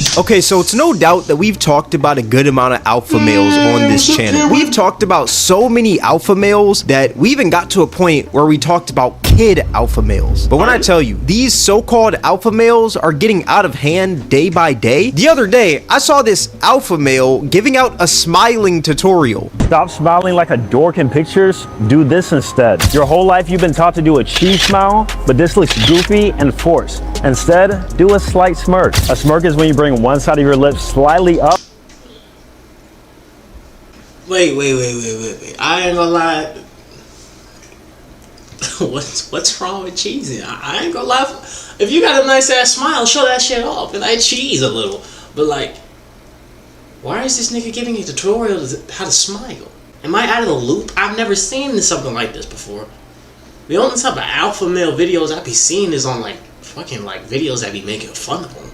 first. Okay, so it's no doubt that we've talked about a good amount of alpha males on this channel. We've talked about so many alpha males that we even got to a point where we talked about kid alpha males. But when I tell you, these so-called alpha males are getting out of hand day by day. The other day, I saw this alpha male giving out a smiling tutorial. Stop smiling like a dork in pictures. Do this instead. Your whole life you've been taught to do a cheese smile, but this looks goofy and forced. Instead, do a slight smirk. A smirk is when you bring one side of your lips slightly up. Wait. I ain't gonna lie. What's wrong with cheesing? I ain't gonna lie. If you got a nice ass smile, show that shit off. And I cheese a little. But like, why is this nigga giving a tutorial how to smile? Am I out of the loop? I've never seen something like this before. The only type of alpha male videos I be seeing is on like fucking like videos that be making fun of them.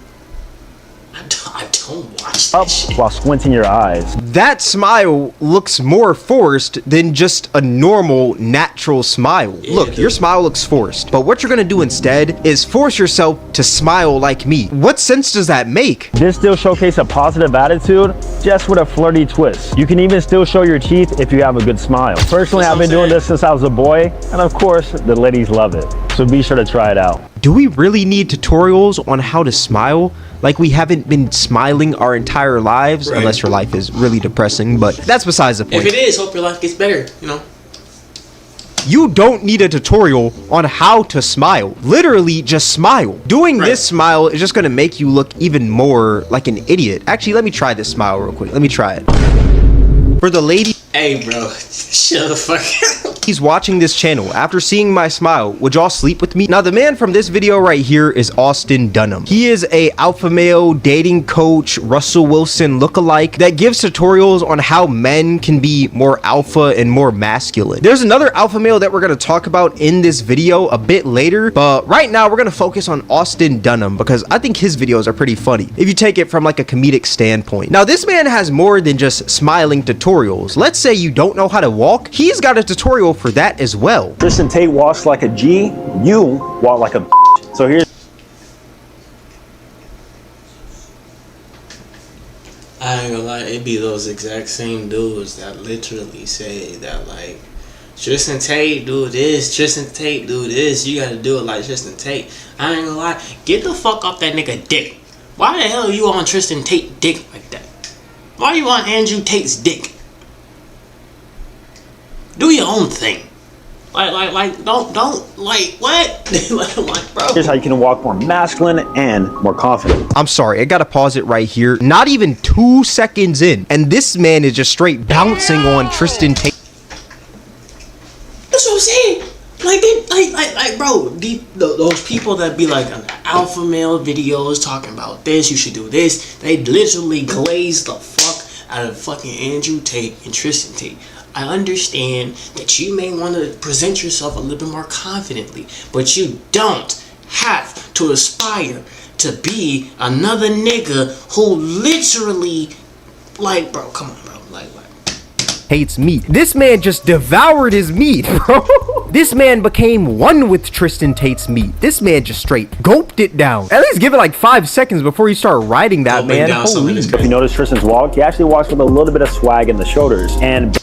I don't watch that shit. While squinting your eyes. That smile looks more forced than just a normal, natural smile. Yeah, look, your smile looks forced, but what you're gonna do instead is force yourself to smile like me. What sense does that make? This still showcases a positive attitude, just with a flirty twist. You can even still show your teeth if you have a good smile. Personally, I've been doing this since I was a boy, and of course, the ladies love it. So be sure to try it out. Do we really need tutorials on how to smile? Like we haven't been smiling our entire lives, right. Unless your life is really depressing, but that's besides the point. If it is, hope your life gets better, you know. You don't need a tutorial on how to smile. Literally, just smile. Doing this smile is just gonna make you look even more like an idiot. Actually, let me try this smile real quick. Let me try it. For the lady. Hey, bro, shut the fuck up. He's watching this channel. After seeing my smile, would y'all sleep with me? Now, the man from this video right here is Austin Dunham. He is a alpha male dating coach, Russell Wilson lookalike that gives tutorials on how men can be more alpha and more masculine. There's another alpha male that we're going to talk about in this video a bit later, but right now we're going to focus on Austin Dunham because I think his videos are pretty funny if you take it from like a comedic standpoint. Now, this man has more than just smiling tutorials. Let's say you don't know how to walk, he's got a tutorial for that as well. Tristan Tate walks like a G, you walk like a b****. So here's... I ain't gonna lie, it be those exact same dudes that literally say that like, Tristan Tate do this, Tristan Tate do this, you gotta do it like Tristan Tate. I ain't gonna lie, get the fuck off that nigga dick. Why the hell are you on Tristan Tate dick like that? Why are you on Andrew Tate's dick? Do your own thing. Like, don't, like, what? like, bro. Here's how you can walk more masculine and more confident. I'm sorry, I gotta pause it right here. Not even 2 seconds in, and this man is just straight bouncing on Tristan Tate. That's what I'm saying. Like, bro, those people that be like on the alpha male videos talking about this, you should do this, they literally glaze the fuck out of fucking Andrew Tate and Tristan Tate. I understand that you may want to present yourself a little bit more confidently, but you don't have to aspire to be another nigga who literally, like, bro, come on, bro, like, hates meat. This man just devoured his meat, bro. This man became one with Tristan Tate's meat. This man just straight gulped it down. At least give it like 5 seconds before you start riding that, man. Holy. If you notice Tristan's walk, he actually walks with a little bit of swag in the shoulders, and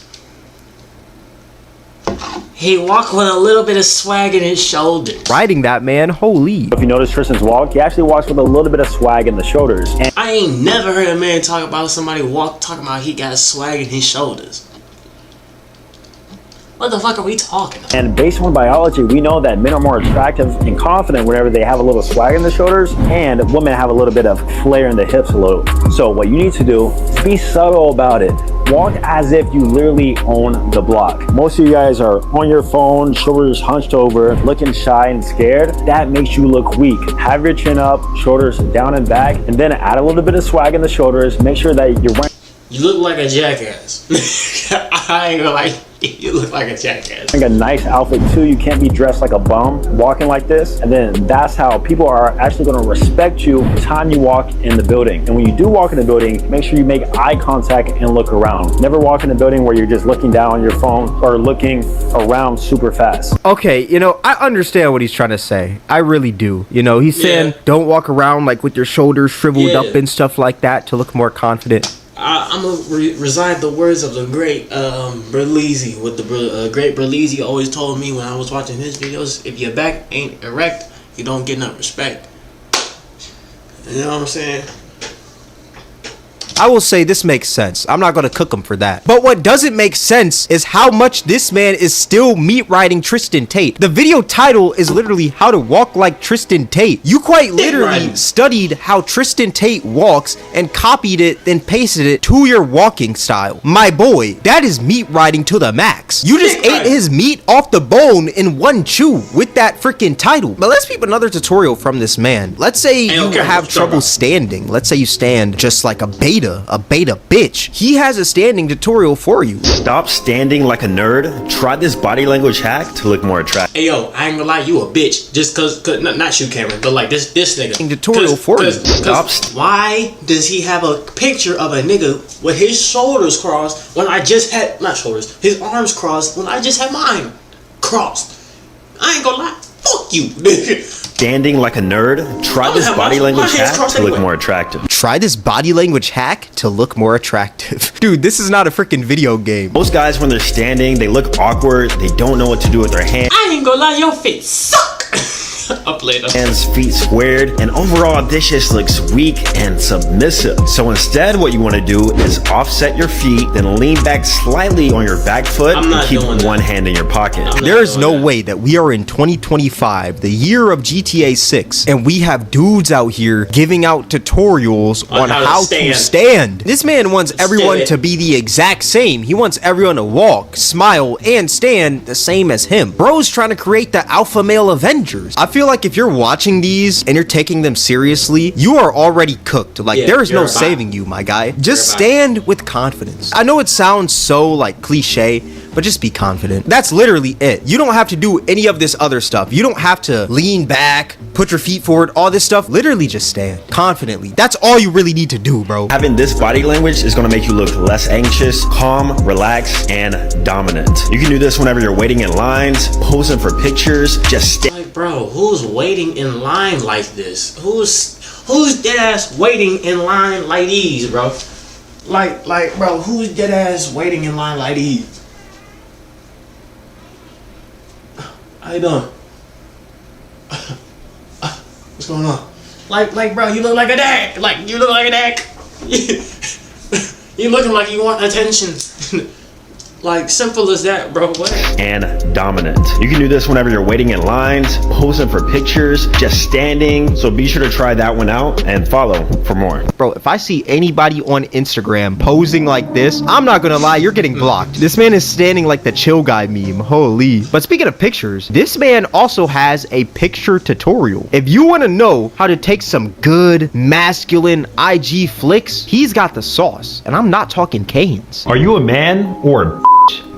he walked with a little bit of swag in his shoulders. Riding that, man. Holy. If you notice Tristan's walk, he actually walks with a little bit of swag in the shoulders. And I ain't never heard a man talk about somebody talking about he got swag in his shoulders. What the fuck are we talking about? And based on biology, we know that men are more attractive and confident whenever they have a little swag in the shoulders, and women have a little bit of flair in the hips a little. So what you need to do, be subtle about it. Walk as if you literally own the block. Most of you guys are on your phone, shoulders hunched over, looking shy and scared. That makes you look weak. Have your chin up, shoulders down and back, and then add a little bit of swag in the shoulders. Make sure that you're wearing... You look like a jackass. I ain't gonna like... You look like a jackass. A nice outfit too. You can't be dressed like a bum walking like this. And then that's how people are actually going to respect you the time you walk in the building. And when you do walk in the building, make sure you make eye contact and look around. Never walk in the building where you're just looking down on your phone or looking around super fast. Okay, you know, I understand what he's trying to say. I really do. You know, he's saying don't walk around like with your shoulders shriveled up and stuff like that to look more confident. I'm gonna reside the words of the great Berlizzi. What the great Berlizzi always told me when I was watching his videos: if your back ain't erect, you don't get enough respect. You know what I'm saying? I will say this makes sense. I'm not going to cook him for that. But what doesn't make sense is how much this man is still meat riding Tristan Tate. The video title is literally how to walk like Tristan Tate. You quite literally studied how Tristan Tate walks and copied it, then pasted it to your walking style. My boy, that is meat riding to the max. You just ate his meat off the bone in one chew with that freaking title. But let's peep another tutorial from this man. Let's say you have trouble standing. Let's say you stand just like a beta bitch. He has a standing tutorial for you. Stop standing like a nerd. Try this body language hack to look more attractive. Hey yo, I ain't gonna lie, you a bitch. Just cause not you, Cameron, but like this nigga. Tutorial for you. Why does he have a picture of a nigga with his shoulders crossed when I just had his arms crossed when I just had mine crossed? I ain't gonna lie. Fuck you, nigga. Standing like a nerd. Try this body language hack to look more attractive. Try this body language hack to look more attractive. Dude, this is not a freaking video game. Most guys, when they're standing, they look awkward. They don't know what to do with their hands. I ain't gonna lie, your feet suck. Up later. Hands, feet squared, and overall this just looks weak and submissive. So instead, what you want to do is offset your feet, then lean back slightly on your back foot and keep one hand in your pocket. There is no way that we are in 2025, the year of GTA 6, and we have dudes out here giving out tutorials on how to stand. This man wants everyone to be the exact same. He wants everyone to walk, smile, and stand the same as him. Bro's trying to create the alpha male Avengers. I feel like if you're watching these and you're taking them seriously, you are already cooked. Like, there is no saving you, my guy. Just stand with confidence. I know it sounds so like cliche, but just be confident. That's literally it. You don't have to do any of this other stuff. You don't have to lean back, put your feet forward, all this stuff. Literally just stand confidently. That's all you really need to do, bro. Having this body language is going to make you look less anxious, calm, relaxed, and dominant. You can do this whenever you're waiting in lines, posing for pictures, just stand. Like, bro, who's waiting in line like this? Who's dead ass waiting in line like these, bro? Like, bro, who's dead ass waiting in line like these? How you doing? What's going on? Like, bro, you look like a dad. Like, you look like a dad. You looking like you want attention. Like, simple as that, bro. What? And dominant. You can do this whenever you're waiting in lines, posing for pictures, just standing. So be sure to try that one out and follow for more. Bro, if I see anybody on Instagram posing like this, I'm not gonna lie, you're getting blocked. This man is standing like the chill guy meme. Holy. But speaking of pictures, this man also has a picture tutorial. If you want to know how to take some good masculine IG flicks, he's got the sauce. And I'm not talking canes. Are you a man or a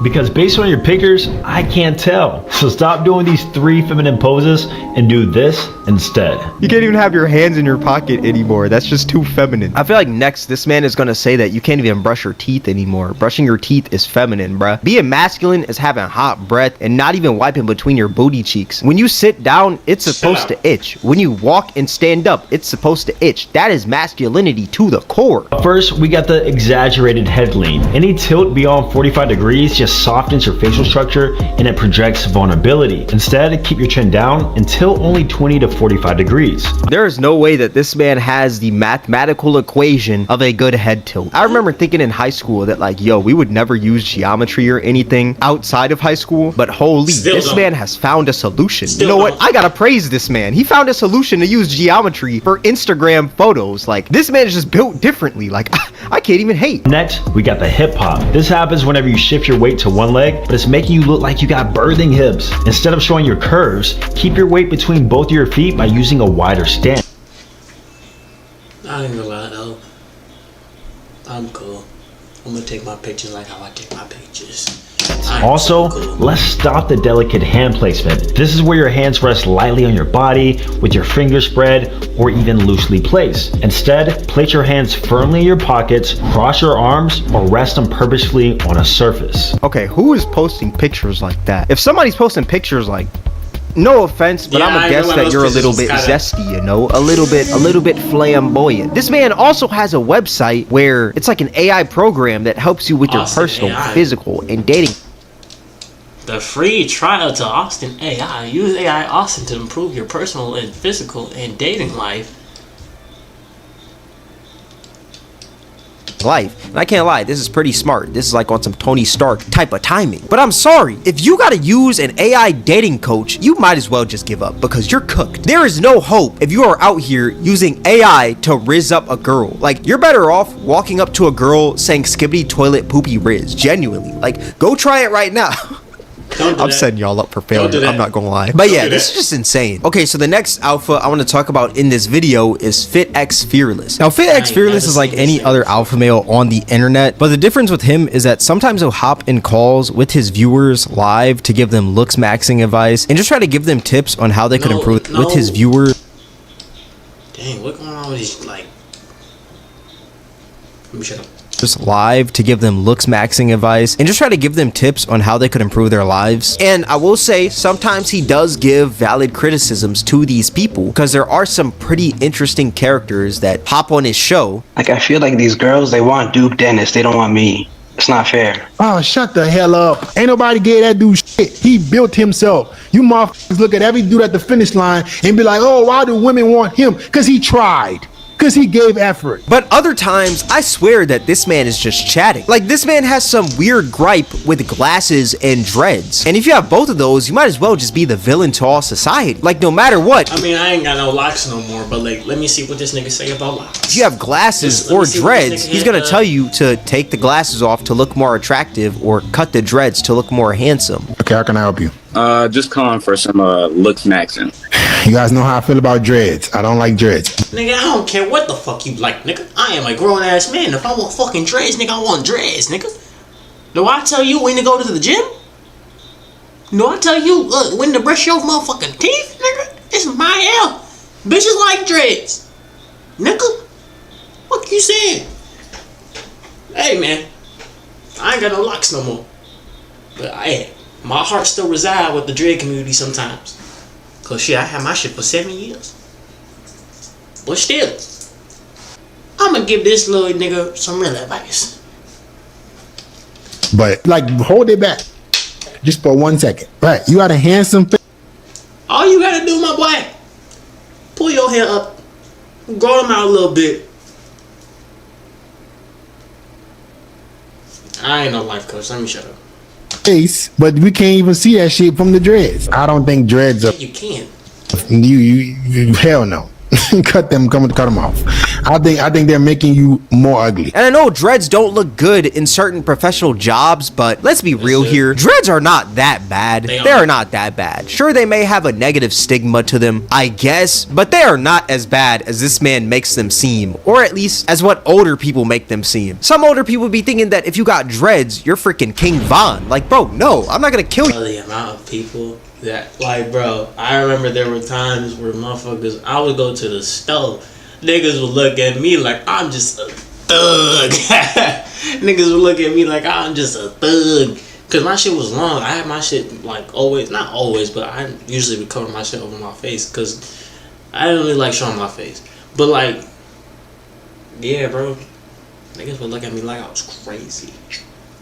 because based on your pictures, I can't tell. So stop doing these 3 feminine poses and do this instead. You can't even have your hands in your pocket anymore. That's just too feminine. I feel like next, this man is gonna say that you can't even brush your teeth anymore. Brushing your teeth is feminine, bruh. Being masculine is having hot breath and not even wiping between your booty cheeks. When you sit down, it's supposed to itch. When you walk and stand up, it's supposed to itch. That is masculinity to the core. First, we got the exaggerated head lean. Any tilt beyond 45 degrees just softens your facial structure and it projects vulnerability. Instead, keep your chin down and tilt only 20 to 45 degrees. There is no way that this man has the mathematical equation of a good head tilt. I remember thinking in high school that like, yo, we would never use geometry or anything outside of high school, but holy, this man has found a solution. You know what? I gotta praise this man. He found a solution to use geometry for Instagram photos. Like, this man is just built differently. Like, I can't even hate. Next, we got the hip hop. This happens whenever you shift your weight to one leg, but it's making you look like you got birthing hips. Instead of showing your curves, keep your weight between both of your feet by using a wider stance. I ain't gonna lie though. I'm cool. I'm gonna take my pictures like how I take my pictures. Also, let's stop the delicate hand placement. This is where your hands rest lightly on your body with your fingers spread or even loosely placed. Instead, place your hands firmly in your pockets, cross your arms, or rest them purposefully on a surface. Okay, who is posting pictures like that? If somebody's posting pictures like, no offense, but I'm gonna guess that you're a little bit zesty, you know, a little bit flamboyant. This man also has a website where it's like an AI program that helps you with your personal, physical, and dating. The free trial to Austin AI. Use AI Austin to improve your personal and physical and dating life. And I can't lie, this is pretty smart. This is like on some Tony Stark type of timing. But I'm sorry, if you gotta use an AI dating coach, you might as well just give up because you're cooked. There is no hope if you are out here using AI to rizz up a girl. Like, you're better off walking up to a girl saying skibbity toilet poopy rizz. Genuinely. Like, go try it right now. I'm setting y'all up for failure. I'm not gonna lie. But yeah, this is just insane. Okay, so the next alpha I want to talk about in this video is FitX Fearless. Now, FitX Fearless is like any other alpha male on the internet, but the difference with him is that sometimes he'll hop in calls with his viewers live to give them looks maxing advice and just try to give them tips on how they could improve with his viewers. Dang, what's going on with these, like... Let me shut up. Just live to give them looks maxing advice and just try to give them tips on how they could improve their lives. And I will say sometimes he does give valid criticisms to these people because there are some pretty interesting characters that hop on his show. Like, I feel like these girls, they want Duke Dennis, they don't want me. It's not fair. Oh, shut the hell up. Ain't nobody gave that dude shit. He built himself. You motherfuckers look at every dude at the finish line and be like, oh, why do women want him? Because he tried. Because he gave effort. But other times, I swear that this man is just chatting. Like, this man has some weird gripe with glasses and dreads. And if you have both of those, you might as well just be the villain to all society. Like, no matter what. I mean, I ain't got no locks no more, but like, let me see what this nigga say about locks. If you have glasses or dreads, he's gonna tell you to take the glasses off to look more attractive or cut the dreads to look more handsome. Okay, how can I help you? Just calling for some looks maxing. You guys know how I feel about dreads. I don't like dreads. Nigga, I don't care what the fuck you like, nigga. I am a grown ass man. If I want fucking dreads, nigga, I want dreads, nigga. Do I tell you when to go to the gym? Do I tell you when to brush your motherfucking teeth, nigga? It's my hell. Bitches like dreads. Nigga, what you saying? Hey, man. I ain't got no locks no more. But hey, my heart still reside with the dread community sometimes. Cause shit, I had my shit for 7 years. But still, I'ma give this little nigga some real advice. But, like, hold it back. Just for 1 second. Right, you got a handsome face. All you gotta do, my boy, pull your hair up, grow them out a little bit. I ain't no life coach, let me shut up. Face, but we can't even see that shit from the dreads. I don't think dreads are. You can. You hell no. cut them off. I think they're making you more ugly. And I know dreads don't look good in certain professional jobs, but let's be real here. Dreads are not that bad. They are not that bad. Sure, they may have a negative stigma to them, I guess, but they are not as bad as this man makes them seem, or at least as what older people make them seem. Some older people be thinking that if you got dreads, you're freaking King Von. Like, bro, no, I'm not gonna kill you. The amount of people that, like, bro, I remember there were times where motherfuckers, I would go to the stove, niggas would look at me like I'm just a thug. Niggas would look at me like I'm just a thug. Cause my shit was long. I had my shit like always, not always, but I usually would cover my shit over my face cause I didn't really like showing my face. But like, yeah, bro, niggas would look at me like I was crazy.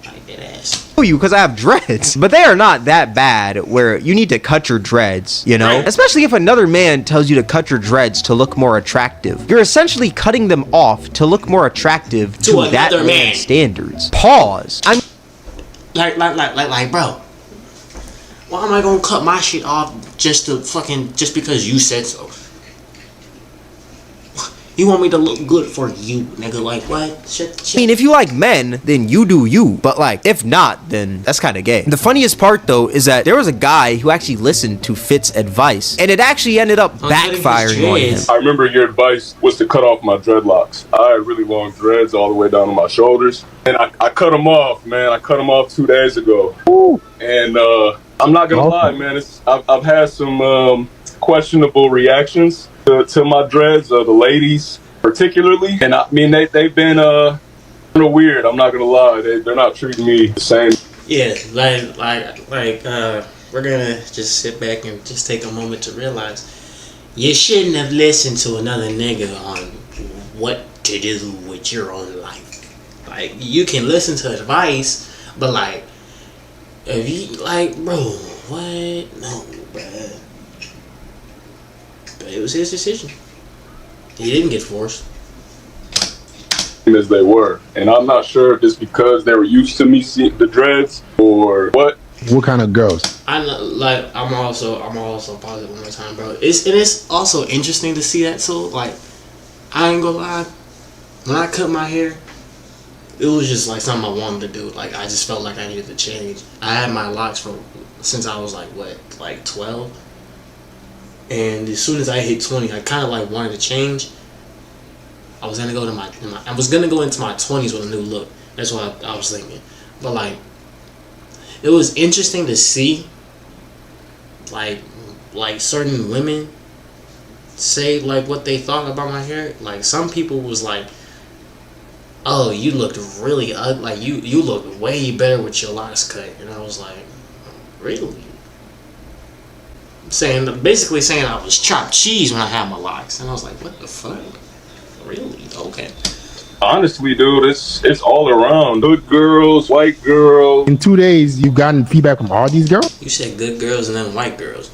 Like that ass. You because I have dreads, but they are not that bad where you need to cut your dreads, you know? Right. Especially if another man tells you to cut your dreads to look more attractive. You're essentially cutting them off to look more attractive to that man's standards. Pause. I'm like, bro. Why am I gonna cut my shit off just because you said so? You want me to look good for you, nigga? Like what? Shit. I mean, if you like men, then you do you. But like, if not, then that's kind of gay. The funniest part though is that there was a guy who actually listened to Fit's advice, and it actually ended up backfiring on him. I remember your advice was to cut off my dreadlocks. I had really long dreads all the way down to my shoulders, and I cut them off, man. I cut them off 2 days ago. Ooh. And I'm not gonna lie, man. I've had some questionable reactions to my dreads, the ladies particularly, and I mean they've been kind of weird. I'm not gonna lie, they're not treating me the same. Yeah, we're gonna just sit back and just take a moment to realize you shouldn't have listened to another nigga on what to do with your own life. Like, you can listen to advice, but like, if you like, bro, what? No, bruh. But it was his decision. He didn't get forced. As they were, and I'm not sure if it's because they were used to me seeing the dreads or what. What kind of girls? I'm also positive one more time, bro. It's also interesting to see that too. Like, I ain't gonna lie, when I cut my hair, it was just like something I wanted to do. Like, I just felt like I needed to change. I had my locks since I was like 12. And as soon as I hit 20, I kind of like wanted to change. I was gonna go into my 20s with a new look. That's what I was thinking. But like, it was interesting to see like certain women say like what they thought about my hair. Like, some people was like, "Oh, you looked really ugly. Like, you look way better with your locks cut." And I was like, "Really?" Basically saying I was chopped cheese when I had my locks, and I was like, "What the fuck? Really? Okay." Honestly, dude, it's all around. Good girls, white girls. In 2 days, you've gotten feedback from all these girls? You said good girls and then white girls.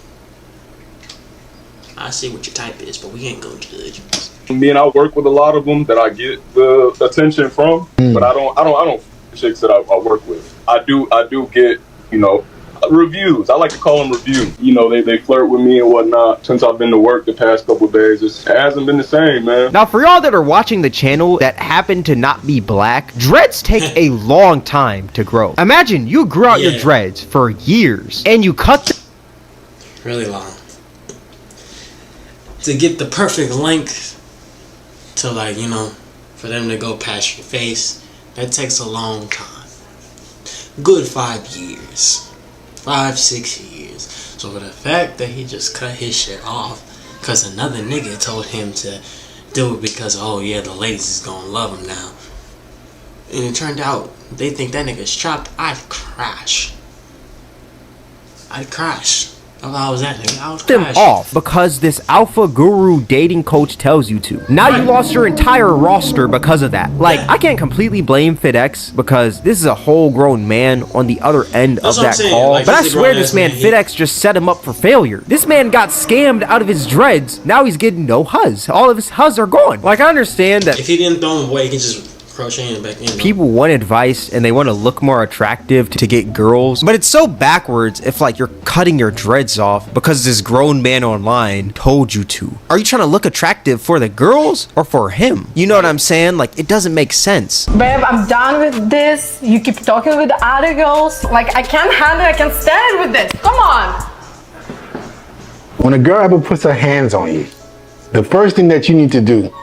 I see what your type is, but we ain't gonna judge. Me and I work with a lot of them that I get the attention from, but I don't chicks that I work with. I do get, you know, reviews. I like to call them reviews. You know, they flirt with me and whatnot. Since I've been to work the past couple of days, it hasn't been the same, man. Now, for y'all that are watching the channel that happen to not be black, dreads take a long time to grow. Imagine you grew out your dreads for years and you cut them really long to get the perfect length to, like, you know, for them to go past your face. That takes a long time. Good 5 years. 5-6 years. So for the fact that he just cut his shit off because another nigga told him to do it because, oh yeah, the ladies is gonna love him now, and it turned out they think that nigga's chopped, I'd crash. If I was that nigga, I would crash. off because this alpha guru dating coach tells you to. Now you lost your entire roster because of that. Like, I can't completely blame FitX because this is a whole grown man on the other end of that call. Like, but I swear this man FitX just set him up for failure. This man got scammed out of his dreads. Now he's getting no huzz. All of his huzz are gone. Like, I understand that if he didn't throw them away, he can just crocheting back in. People want advice and they want to look more attractive to get girls, but it's so backwards if like you're cutting your dreads off because this grown man online told you to. Are you trying to look attractive for the girls or for him? You know what I'm saying? Like, it doesn't make sense. Babe, I'm done with this. You keep talking with other girls. Like, I can't handle it. I can't stand with this. Come on. When a girl ever puts her hands on you, the first thing that you need to do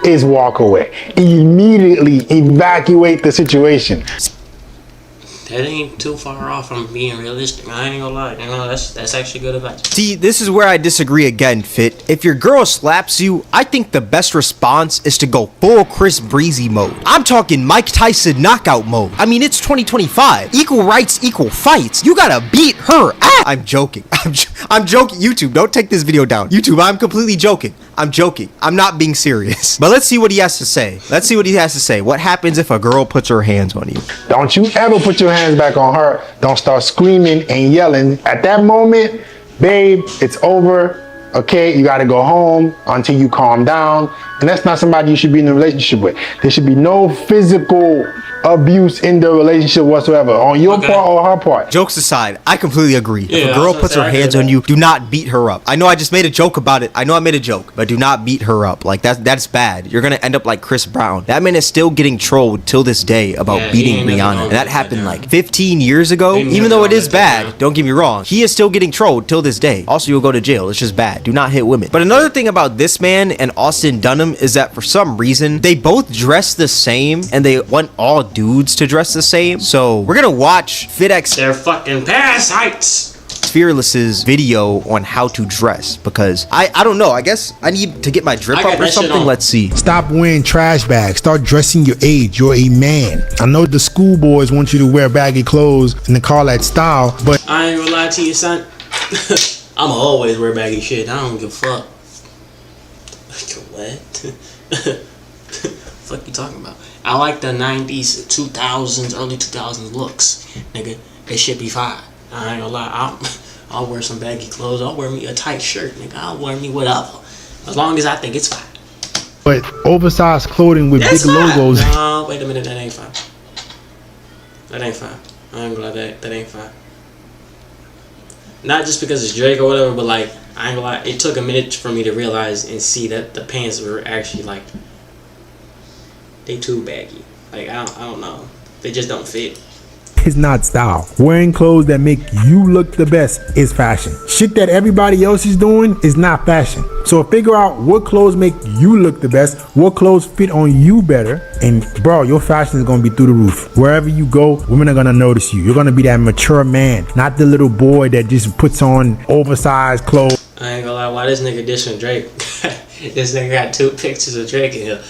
is walk away. Immediately evacuate the situation. That ain't too far off from being realistic. I ain't gonna lie. You know, that's actually good advice. See, this is where I disagree again, Fit. If your girl slaps you, I think the best response is to go full Chris Breezy mode. I'm talking Mike Tyson knockout mode. I mean, it's 2025. Equal rights, equal fights. You gotta beat her ass. I'm joking. I'm joking. YouTube, don't take this video down. YouTube, I'm completely joking. I'm joking. I'm not being serious. But let's see what he has to say. Let's see what he has to say. What happens if a girl puts her hands on you? Don't you ever put your hands back on her. Don't start screaming and yelling. At that moment, babe, it's over. Okay, you gotta go home until you calm down. And that's not somebody you should be in a relationship with. There should be no physical abuse in the relationship whatsoever on your part or her part. Jokes aside, I completely agree. Yeah, if a girl puts her hands on you, do not beat her up. I know I just made a joke about it. I know I made a joke, but do not beat her up. Like that's bad. You're gonna end up like Chris Brown. That man is still getting trolled till this day about beating Rihanna. And that happened like 15 years ago. Even though it is bad, don't get me wrong, he is still getting trolled till this day. Also, you'll go to jail. It's just bad. Do not hit women. But another thing about this man and Austin Dunham is that for some reason, they both dress the same and they want all dudes to dress the same. So we're gonna watch FitX. They're fucking parasites. Fearless's video on how to dress because I don't know. I guess I need to get my drip up or something. Let's see. Stop wearing trash bags. Start dressing your age. You're a man. I know the schoolboys want you to wear baggy clothes and to call that style, but I ain't gonna lie to you, son. I'ma always wear baggy shit. I don't give a fuck. What? Fuck you talking about? I like the 90s, 2000s, early 2000s looks, nigga. It should be fine. I ain't gonna lie. I'll wear some baggy clothes. I'll wear me a tight shirt, nigga. I'll wear me whatever, as long as I think it's fine. But oversized clothing with That's big fine. logos. No, wait a minute. That ain't fine. That ain't fine. I ain't gonna lie. That ain't fine. Not just because it's Drake or whatever, but like I ain't gonna lie. It took a minute for me to realize and see that the pants were actually like they too baggy. Like I don't know. They just don't fit. Is not style. Wearing clothes that make you look the best is fashion. Shit that everybody else is doing is not fashion. So figure out what clothes make you look the best, what clothes fit on you better, and bro, your fashion is gonna be through the roof. Wherever you go, women are gonna notice you. You're gonna be that mature man, not the little boy that just puts on oversized clothes. I ain't gonna lie, why this nigga dissing Drake? This nigga got 2 pictures of Drake in here.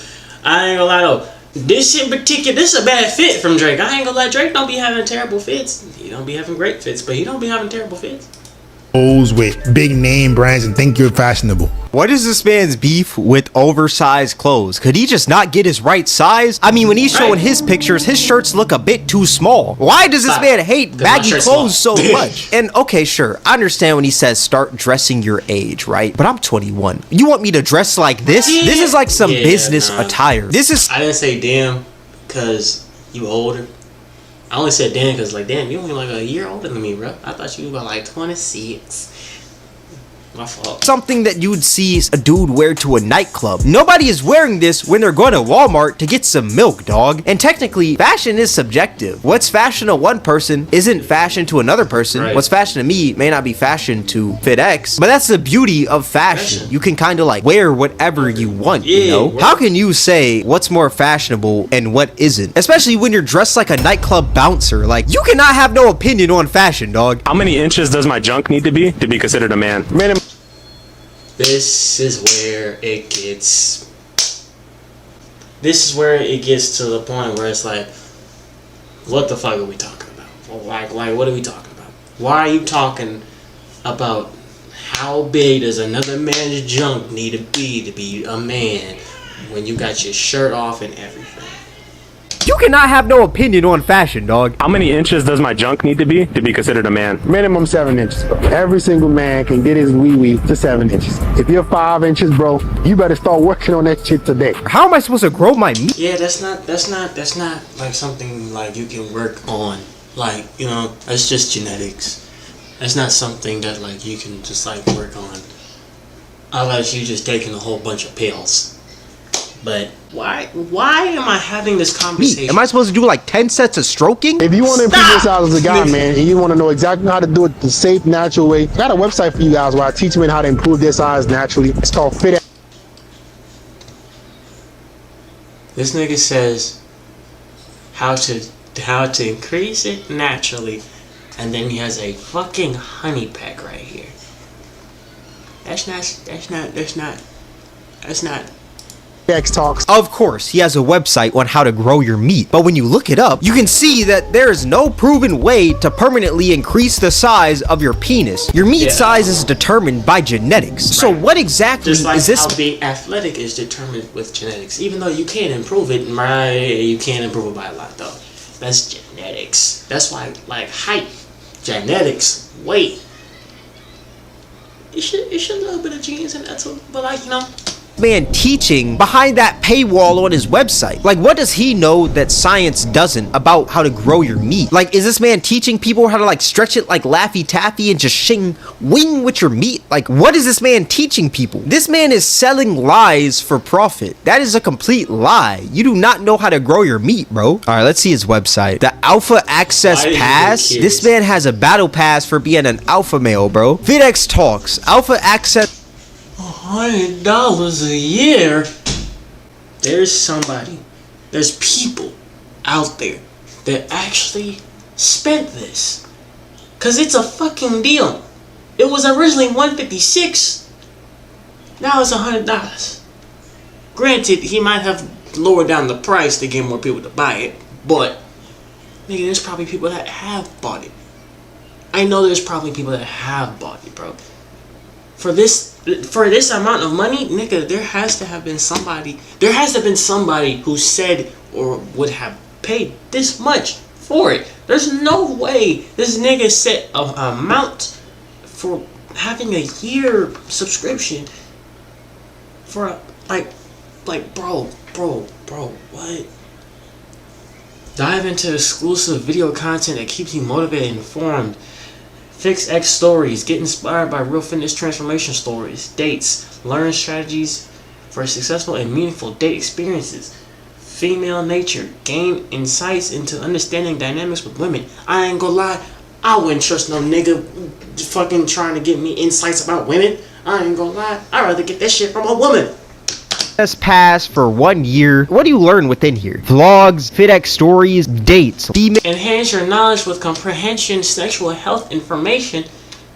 I ain't gonna lie though. This in particular, this is a bad fit from Drake. I ain't gonna lie, Drake don't be having terrible fits. He don't be having great fits, but he don't be having terrible fits. With big name brands and think you're fashionable. What is this man's beef with oversized clothes? Could he just not get his right size? I mean, when he's showing his pictures, his shirts look a bit too small. Why does this man hate baggy clothes so much? And okay, sure, I understand when he says start dressing your age, right? But I'm 21. You want me to dress like this? Yeah. This is like some business attire. This is... I didn't say damn because you older. I only said damn because like damn, you only like a year older than me, bro. I thought you were about like 26. My fault. Something that you would see a dude wear to a nightclub. Nobody is wearing this when they're going to Walmart to get some milk, dog. And technically, fashion is subjective. What's fashion to one person isn't fashion to another person. Right. What's fashion to me may not be fashion to FitX. But that's the beauty of fashion. You can kind of like wear whatever you want, you know? How can you say what's more fashionable and what isn't? Especially when you're dressed like a nightclub bouncer. Like, you cannot have no opinion on fashion, dog. How many inches does my junk need to be considered a man? Minimum. This is where it gets. This is where it gets to the point where it's like, what the fuck are we talking about? Like what are we talking about? Why are you talking about how big does another man's junk need to be a man when you got your shirt off and everything? You cannot have no opinion on fashion, dog. How many inches does my junk need to be considered a man? Minimum 7 inches, bro. Every single man can get his wee-wee to 7 inches. If you're 5 inches, bro, you better start working on that shit today. How am I supposed to grow my meat? Yeah, that's not like something like you can work on. Like, you know, that's just genetics. That's not something that like you can just like work on unless you just taking a whole bunch of pills. But why am I having this conversation? Am I supposed to do like 10 sets of stroking? If you want to improve yourself as a guy, man, and you want to know exactly how to do it the safe, natural way, I got a website for you guys where I teach men how to improve their size naturally. It's called FitX. This nigga says how to increase it naturally, and then he has a fucking honey pack right here. That's not. Talks. Of course, he has a website on how to grow your meat, but when you look it up, you can see that there is no proven way to permanently increase the size of your penis. Your meat size is determined by genetics. Right. So what exactly just like is this? How being athletic is determined with genetics. Even though you can't improve it, right? You can't improve it by a lot though. That's genetics. That's why, like height, genetics, weight. It should a little bit of genes in that too, but like, you know. man teaching behind that paywall on his website? Like, what does he know that science doesn't about how to grow your meat? Like, is this man teaching people how to like stretch it like Laffy Taffy and just shing wing with your meat? Like, what is this man teaching people? This man is selling lies for profit. That is a complete lie. You do not know how to grow your meat, bro. All right, let's see his website. The Alpha Access Pass. This man has a battle pass for being an alpha male, bro. FitX Talks. Alpha Access. $100 a year. There's people out there that actually spent this, cause it's a fucking deal. It was originally $156. Now it's $100. Granted, he might have lowered down the price to get more people to buy it, but nigga, there's probably people that have bought it. I know there's probably people that have bought it, bro. For this amount of money, nigga, there has to have been somebody who said or would have paid this much for it. There's no way this nigga set an amount for having a year subscription for bro, what? Dive into exclusive video content that keeps you motivated and informed. Fix X stories. Get inspired by real fitness transformation stories. Dates. Learn strategies for successful and meaningful date experiences. Female nature. Gain insights into understanding dynamics with women. I ain't gonna lie, I wouldn't trust no nigga fucking trying to give me insights about women. I ain't gonna lie, I'd rather get that shit from a woman. Pass for 1 year. What do you learn within here? Vlogs, FitX stories, dates. Enhance your knowledge with comprehension, sexual health information,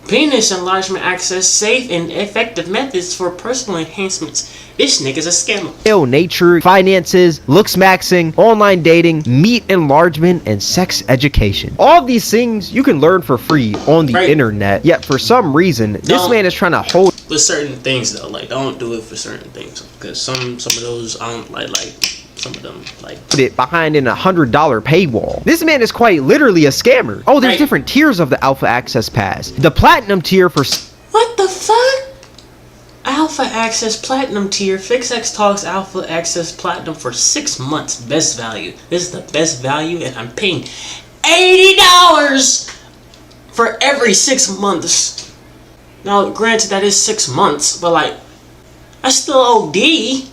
penis enlargement access, safe and effective methods for personal enhancements. This nigga's a scammer. Nature, finances, looks maxing, online dating, meat enlargement, and sex education. All of these things you can learn for free on the internet. Yet for some reason, this man is trying to hold with certain things though. Like, don't do it for certain things, because some of those I don't like some of them like it behind in $100 paywall. This man is quite literally a scammer. Oh, there's different tiers of the Alpha Access Pass. The Platinum tier for what the fuck? Alpha Access Platinum tier. FitX Talks Alpha Access Platinum for 6 months. Best value. This is the best value, and I'm paying $80 for every 6 months. Now, granted, that is 6 months, but like, that's still OD.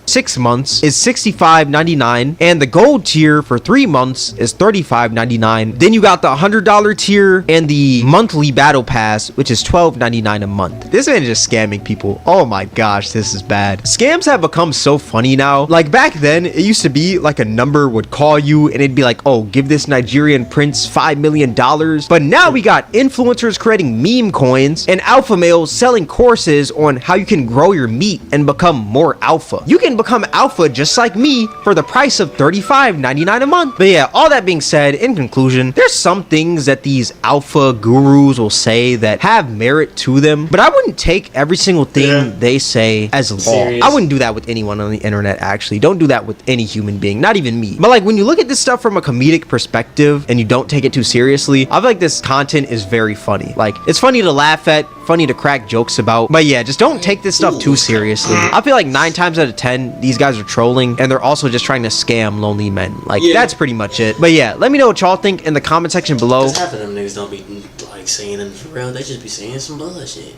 6 months is $65.99, and the gold tier for 3 months is $35.99. Then you got the $100 tier and the monthly battle pass, which is $12.99 a month. This man is just scamming people. Oh my gosh, this is bad. Scams have become so funny now. Like back then, it used to be like a number would call you and it'd be like, oh, give this Nigerian prince $5 million. But now we got influencers creating meme coins and alpha males selling courses on how you can grow your meat and become more alpha. You can become alpha just like me for the price of $35.99 a month. But yeah, all that being said, in conclusion, there's some things that these alpha gurus will say that have merit to them, but I wouldn't take every single thing they say as law. Serious? I wouldn't do that with anyone on the internet, actually. Don't do that with any human being, not even me. But like, when you look at this stuff from a comedic perspective and you don't take it too seriously, I feel like this content is very funny. Like, it's funny to laugh at, funny to crack jokes about, but yeah, just don't take this stuff too seriously. I feel like 9 times out of 10 these guys are trolling, and they're also just trying to scam lonely men. Like, that's pretty much it. But yeah, let me know what y'all think in the comment section below. Half of them niggas don't be like saying them for real. They just be saying some bullshit.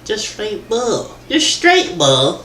Just straight bull. Just straight bull.